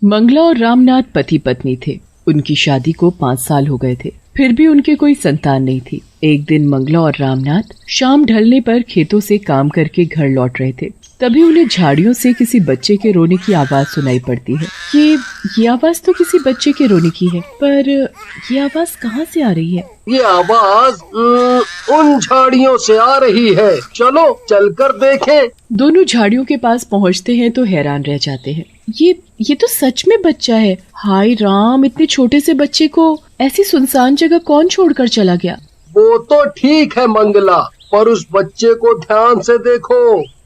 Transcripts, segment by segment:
मंगला और रामनाथ पति पत्नी थे। उनकी शादी को 5 साल हो गए थे, फिर भी उनके कोई संतान नहीं थी। एक दिन मंगला और रामनाथ शाम ढलने पर खेतों से काम करके घर लौट रहे थे। तभी उन्हें झाड़ियों से किसी बच्चे के रोने की आवाज सुनाई पड़ती है। ये आवाज तो किसी बच्चे के रोने की है, पर ये आवाज कहाँ से आ रही है? ये आवाज उन झाड़ियों से आ रही है, चलो चलकर देखें। दोनों झाड़ियों के पास पहुँचते हैं तो हैरान रह जाते हैं। ये तो सच में बच्चा है। हाय राम, इतने छोटे से बच्चे को ऐसी सुनसान जगह कौन छोड़कर चला गया? वो तो ठीक है मंगला, पर उस बच्चे को ध्यान से देखो।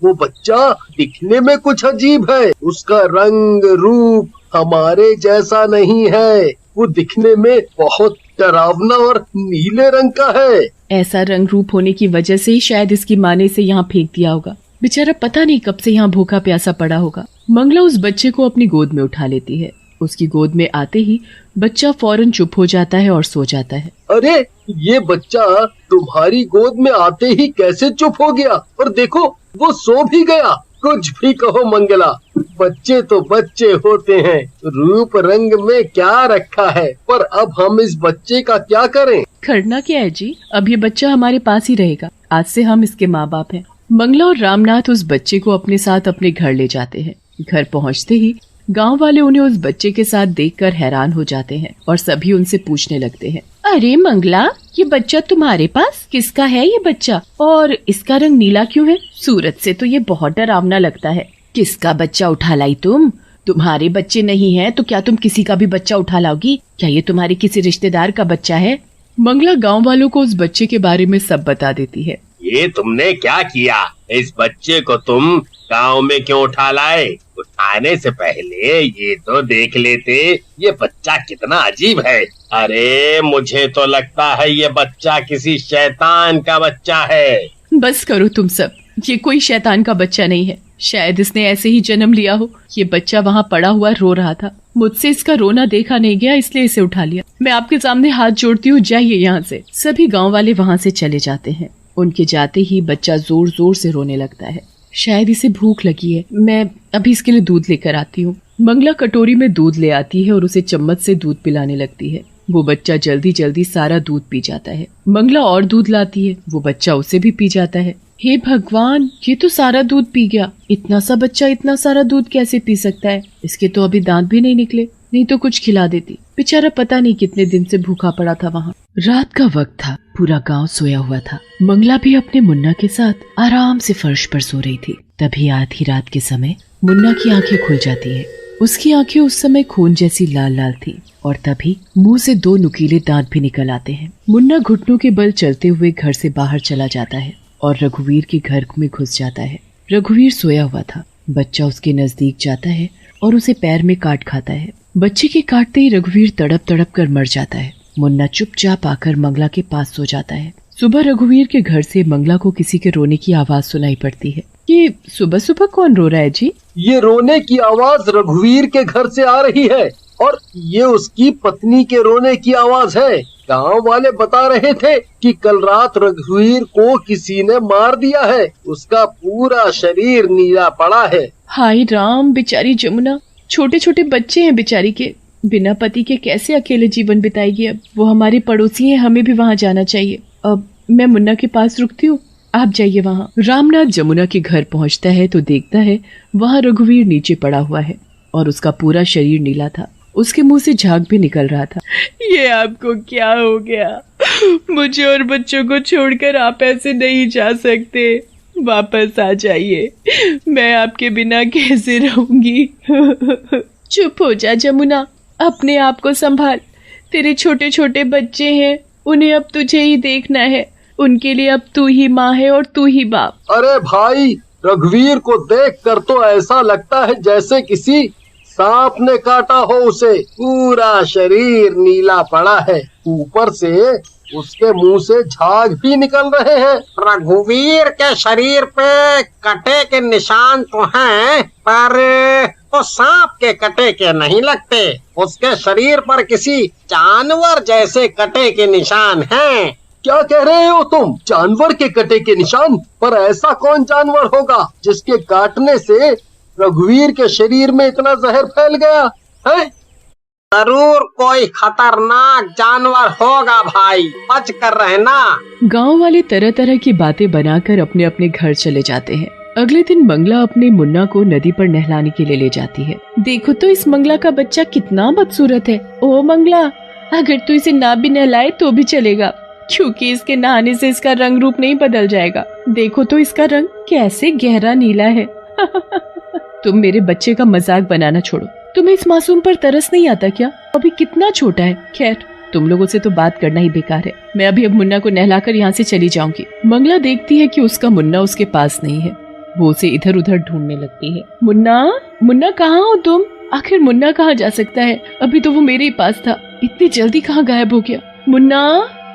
वो बच्चा दिखने में कुछ अजीब है। उसका रंग रूप हमारे जैसा नहीं है। वो दिखने में बहुत डरावना और नीले रंग का है। ऐसा रंग रूप होने की वजह से ही शायद इसकी माँ ने इसे यहाँ फेंक दिया होगा। बेचारा पता नहीं कब से यहाँ भूखा प्यासा पड़ा होगा। मंगला उस बच्चे को अपनी गोद में उठा लेती है। उसकी गोद में आते ही बच्चा फौरन चुप हो जाता है और सो जाता है। अरे, ये बच्चा तुम्हारी गोद में आते ही कैसे चुप हो गया? और देखो, वो सो भी गया। कुछ भी कहो मंगला, बच्चे तो बच्चे होते हैं। रूप रंग में क्या रखा है, पर अब हम इस बच्चे का क्या करें? करना क्या है जी, अब ये बच्चा हमारे पास ही रहेगा। आज से हम इसके माँ बाप हैं। मंगला और रामनाथ उस बच्चे को अपने साथ अपने घर ले जाते हैं। घर पहुँचते ही गांव वाले उन्हें उस बच्चे के साथ देखकर हैरान हो जाते हैं और सभी उनसे पूछने लगते हैं, अरे मंगला, ये बच्चा तुम्हारे पास? किसका है ये बच्चा? और इसका रंग नीला क्यों है? सूरत से तो ये बहुत डरावना लगता है। किसका बच्चा उठा लाई तुम? तुम्हारे बच्चे नहीं है तो क्या तुम किसी का भी बच्चा उठा लाओगी? क्या ये तुम्हारे किसी रिश्तेदार का बच्चा है? मंगला गाँव वालों को उस बच्चे के बारे में सब बता देती है। ये तुमने क्या किया? इस बच्चे को तुम गांव में क्यों उठा लाए? उठाने से पहले ये तो देख लेते ये बच्चा कितना अजीब है। अरे, मुझे तो लगता है ये बच्चा किसी शैतान का बच्चा है। बस करो तुम सब, ये कोई शैतान का बच्चा नहीं है। शायद इसने ऐसे ही जन्म लिया हो। ये बच्चा वहाँ पड़ा हुआ रो रहा था। मुझसे इसका रोना देखा नहीं गया, इसलिए इसे उठा लिया। मैं आपके सामने हाथ जोड़ती हूँ, जाइए यहाँ से। सभी गाँव वाले वहाँ से चले जाते हैं। उनके जाते ही बच्चा जोर जोर से रोने लगता है। शायद इसे भूख लगी है, मैं अभी इसके लिए दूध लेकर आती हूँ। मंगला कटोरी में दूध ले आती है और उसे चम्मच से दूध पिलाने लगती है। वो बच्चा जल्दी जल्दी सारा दूध पी जाता है। मंगला और दूध लाती है, वो बच्चा उसे भी पी जाता है। हे भगवान, ये तो सारा दूध पी गया। इतना सा बच्चा इतना सारा दूध कैसे पी सकता है? इसके तो अभी दांत भी नहीं निकले, नहीं तो कुछ खिला देती। बेचारा पता नहीं कितने दिन से भूखा पड़ा था वहाँ। रात का वक्त था, पूरा गांव सोया हुआ था। मंगला भी अपने मुन्ना के साथ आराम से फर्श पर सो रही थी। तभी आधी रात के समय मुन्ना की आंखें खुल जाती है। उसकी आंखें उस समय खून जैसी लाल लाल थी और तभी मुंह से 2 नुकीले दांत भी निकल आते हैं। मुन्ना घुटनों के बल चलते हुए घर से बाहर चला जाता है और रघुवीर के घर में घुस जाता है। रघुवीर सोया हुआ था। बच्चा उसके नजदीक जाता है और उसे पैर में काट खाता है। बच्चे के काटते ही रघुवीर तड़प तड़प कर मर जाता है। मुन्ना चुपचाप आकर मंगला के पास सो जाता है। सुबह रघुवीर के घर से मंगला को किसी के रोने की आवाज सुनाई पड़ती है। ये सुबह सुबह कौन रो रहा है जी? ये रोने की आवाज रघुवीर के घर से आ रही है और ये उसकी पत्नी के रोने की आवाज है। गांव वाले बता रहे थे कि कल रात रघुवीर को किसी ने मार दिया है। उसका पूरा शरीर नीला पड़ा है। हाय राम, बेचारी जमुना, छोटे छोटे बच्चे हैं बेचारी के। बिना पति के कैसे अकेले जीवन बिताएगी? अब वो हमारे पड़ोसी हैं, हमें भी वहाँ जाना चाहिए। अब मैं मुन्ना के पास रुकती हूँ, आप जाइए वहाँ। रामनाथ जमुना के घर पहुँचता है तो देखता है वहाँ रघुवीर नीचे पड़ा हुआ है और उसका पूरा शरीर नीला था। उसके मुंह से झाग भी निकल रहा था। ये आपको क्या हो गया? मुझे और बच्चों को छोड़कर आप ऐसे नहीं जा सकते। वापस आ जाइए, मैं आपके बिना कैसे रहूंगी? चुप हो जा जमुना, अपने आप को संभाल। तेरे छोटे छोटे बच्चे हैं, उन्हें अब तुझे ही देखना है। उनके लिए अब तू ही माँ है और तू ही बाप। अरे भाई, रघुवीर को देखकर तो ऐसा लगता है जैसे किसी सांप ने काटा हो उसे। पूरा शरीर नीला पड़ा है, ऊपर से उसके मुंह से झाग भी निकल रहे हैं। रघुवीर के शरीर पे कटे के निशान तो हैं, पर वो सांप के कटे के नहीं लगते। उसके शरीर पर किसी जानवर जैसे कटे के निशान हैं। क्या कह रहे हो तुम? जानवर के कटे के निशान? पर ऐसा कौन जानवर होगा जिसके काटने से रघुवीर के शरीर में इतना जहर फैल गया? है? जरूर कोई खतरनाक जानवर होगा भाई, बच कर रहना। गांव वाले तरह तरह की बातें बनाकर अपने अपने घर चले जाते हैं। अगले दिन मंगला अपने मुन्ना को नदी पर नहलाने के लिए ले जाती है। देखो तो इस मंगला का बच्चा कितना बदसूरत है। ओ मंगला, अगर तू इसे ना भी नहलाए तो भी चलेगा, क्योंकि इसके नहाने से इसका रंग रूप नहीं बदल जाएगा। देखो तो इसका रंग कैसे गहरा नीला है। तुम मेरे बच्चे का मजाक बनाना छोड़ो। तुम्हें इस मासूम पर तरस नहीं आता क्या? अभी कितना छोटा है। खैर, तुम लोगों से तो बात करना ही बेकार है। मैं अभी अब मुन्ना को नहलाकर यहाँ से चली जाऊंगी। मंगला देखती है कि उसका मुन्ना उसके पास नहीं है। वो उसे इधर उधर ढूंढने लगती है। मुन्ना, मुन्ना कहाँ हो तुम? आखिर मुन्ना कहाँ जा सकता है? अभी तो वो मेरे ही पास था, इतनी जल्दी कहाँ गायब हो गया? मुन्ना,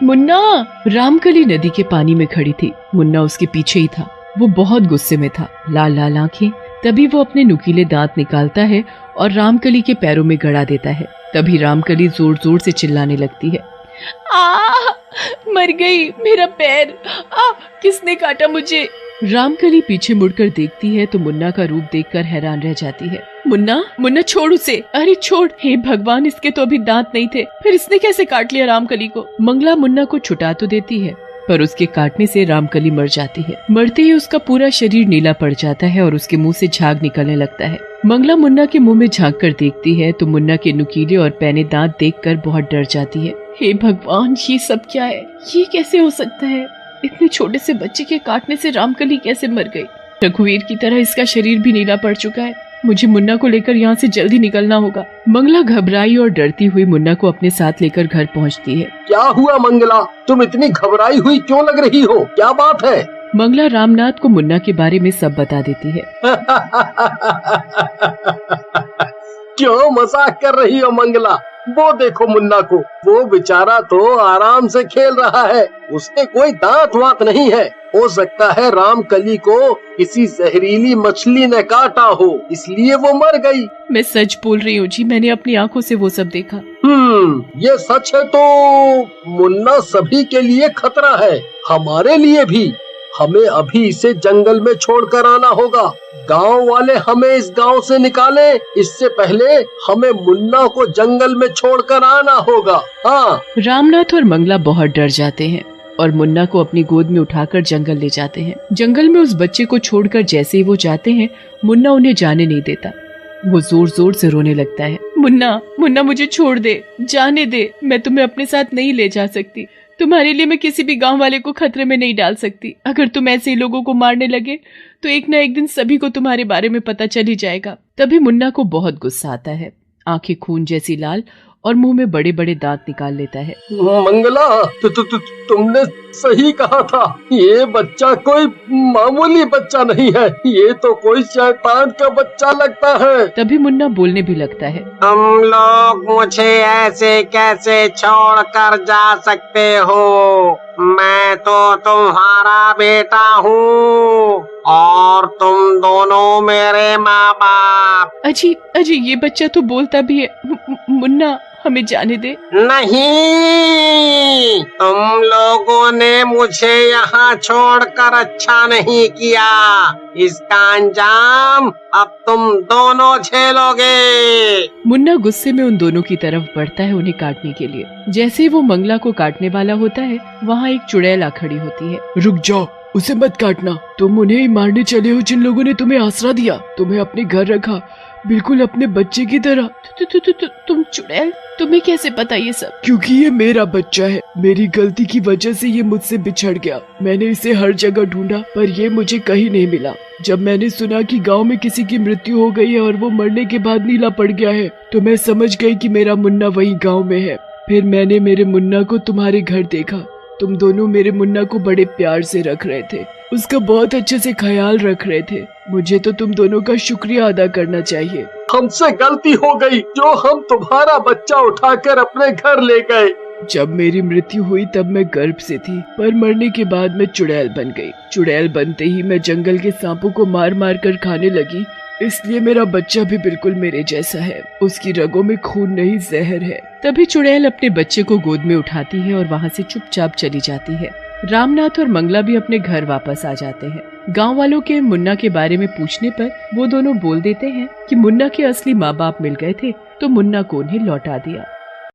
मुन्ना। रामकली नदी के पानी में खड़ी थी। मुन्ना उसके पीछे ही था। वो बहुत गुस्से में था, लाल लाल आंखें। तभी वो अपने नुकीले दांत निकालता है और रामकली के पैरों में गड़ा देता है। तभी रामकली जोर जोर से चिल्लाने लगती है। मर गई, मेरा पैर, किसने काटा मुझे? रामकली पीछे मुड़कर देखती है तो मुन्ना का रूप देखकर हैरान रह जाती है। मुन्ना, मुन्ना छोड़ उसे। अरे छोड़, हे भगवान, इसके तो अभी दांत नहीं थे, फिर इसने कैसे काट लिया रामकली को? मंगला मुन्ना को छुटा तो देती है, पर उसके काटने से रामकली मर जाती है। मरते ही उसका पूरा शरीर नीला पड़ जाता है और उसके मुंह से झाग निकलने लगता है। मंगला मुन्ना के मुंह में झांक कर देखती है तो मुन्ना के नुकीले और पैने दांत देखकर बहुत डर जाती है। हे भगवान, ये सब क्या है? ये कैसे हो सकता है? इतने छोटे से बच्चे के काटने से रामकली कैसे मर गई? रघुवीर की तरह इसका शरीर भी नीला पड़ चुका है। मुझे मुन्ना को लेकर यहाँ से जल्दी निकलना होगा। मंगला घबराई और डरती हुई मुन्ना को अपने साथ लेकर घर पहुँचती है। क्या हुआ मंगला? तुम इतनी घबराई हुई क्यों लग रही हो? क्या बात है? मंगला रामनाथ को मुन्ना के बारे में सब बता देती है। क्यों मजाक कर रही हो मंगला? वो देखो मुन्ना को, वो बेचारा तो आराम से खेल रहा है, उसके कोई दांत वात नहीं है। हो सकता है रामकली को किसी जहरीली मछली ने काटा हो, इसलिए वो मर गई। मैं सच बोल रही हूँ जी, मैंने अपनी आंखों से वो सब देखा। ये सच है तो मुन्ना सभी के लिए खतरा है, हमारे लिए भी। हमें अभी इसे जंगल में छोड़कर आना होगा। गांव वाले हमें इस गांव से निकाले, इससे पहले हमें मुन्ना को जंगल में छोड़कर आना होगा। हाँ। रामनाथ और मंगला बहुत डर जाते हैं और मुन्ना को अपनी गोद में उठाकर जंगल ले जाते हैं। जंगल में उस बच्चे को छोड़कर जैसे ही वो जाते हैं, मुन्ना उन्हें जाने नहीं देता। वो जोर जोर से रोने लगता है। मुन्ना, मुन्ना मुझे छोड़ दे, जाने दे, मैं तुम्हें अपने साथ नहीं ले जा सकती। तुम्हारे लिए मैं किसी भी गांव वाले को खतरे में नहीं डाल सकती। अगर तुम ऐसे ही लोगों को मारने लगे तो एक न एक दिन सभी को तुम्हारे बारे में पता चल ही जाएगा। तभी मुन्ना को बहुत गुस्सा आता है। आंखें खून जैसी लाल और मुंह में बड़े बड़े दांत निकाल लेता है। मंगला, तुमने सही कहा था, ये बच्चा कोई मामूली बच्चा नहीं है, ये तो कोई शैतान का बच्चा लगता है। तभी मुन्ना बोलने भी लगता है। तुम लोग मुझे ऐसे कैसे छोड़ कर जा सकते हो? मैं तो तुम्हारा बेटा हूँ और तुम दोनों मेरे माँ बाप। अजी, अजी, ये बच्चा तो बोलता भी है। मुन्ना, हमें जाने दे। नहीं, तुम लोगों ने मुझे यहाँ छोड़कर अच्छा नहीं किया। इसका अंजाम अब तुम दोनों झेलोगे। मुन्ना गुस्से में उन दोनों की तरफ बढ़ता है उन्हें काटने के लिए। जैसे ही वो मंगला को काटने वाला होता है, वहाँ एक चुड़ैल आ खड़ी होती है। रुक जाओ, उसे मत काटना। तुम उन्हें ही मारने चले हो जिन लोगों ने तुम्हें आसरा दिया, तुम्हें अपने घर रखा, बिल्कुल अपने बच्चे की तरह। तुम चुड़ैल, तुम्हें कैसे पता ये सब? क्योंकि ये मेरा बच्चा है, मेरी गलती की वजह से ये मुझसे बिछड़ गया। मैंने इसे हर जगह ढूंढा पर ये मुझे कहीं नहीं मिला। जब मैंने सुना कि गांव में किसी की मृत्यु हो गई है और वो मरने के बाद नीला पड़ गया है, तो मैं समझ गई कि मेरा मुन्ना वही गाँव में है। फिर मैंने मेरे मुन्ना को तुम्हारे घर देखा। तुम दोनों मेरे मुन्ना को बड़े प्यार से रख रहे थे, उसका बहुत अच्छे से ख्याल रख रहे थे। मुझे तो तुम दोनों का शुक्रिया अदा करना चाहिए। हमसे गलती हो गई जो हम तुम्हारा बच्चा उठाकर अपने घर ले गए। जब मेरी मृत्यु हुई तब मैं गर्भ से थी, पर मरने के बाद मैं चुड़ैल बन गई। चुड़ैल बनते ही मैं जंगल के सांपों को मार मार कर खाने लगी, इसलिए मेरा बच्चा भी बिल्कुल मेरे जैसा है। उसकी रगों में खून नहीं, जहर है। तभी चुड़ैल अपने बच्चे को गोद में उठाती है और वहाँ से चुपचाप चली जाती है। रामनाथ और मंगला भी अपने घर वापस आ जाते हैं। गांव वालों के मुन्ना के बारे में पूछने पर वो दोनों बोल देते हैं कि मुन्ना के असली माँ बाप मिल गए थे तो मुन्ना को उन्हें लौटा दिया।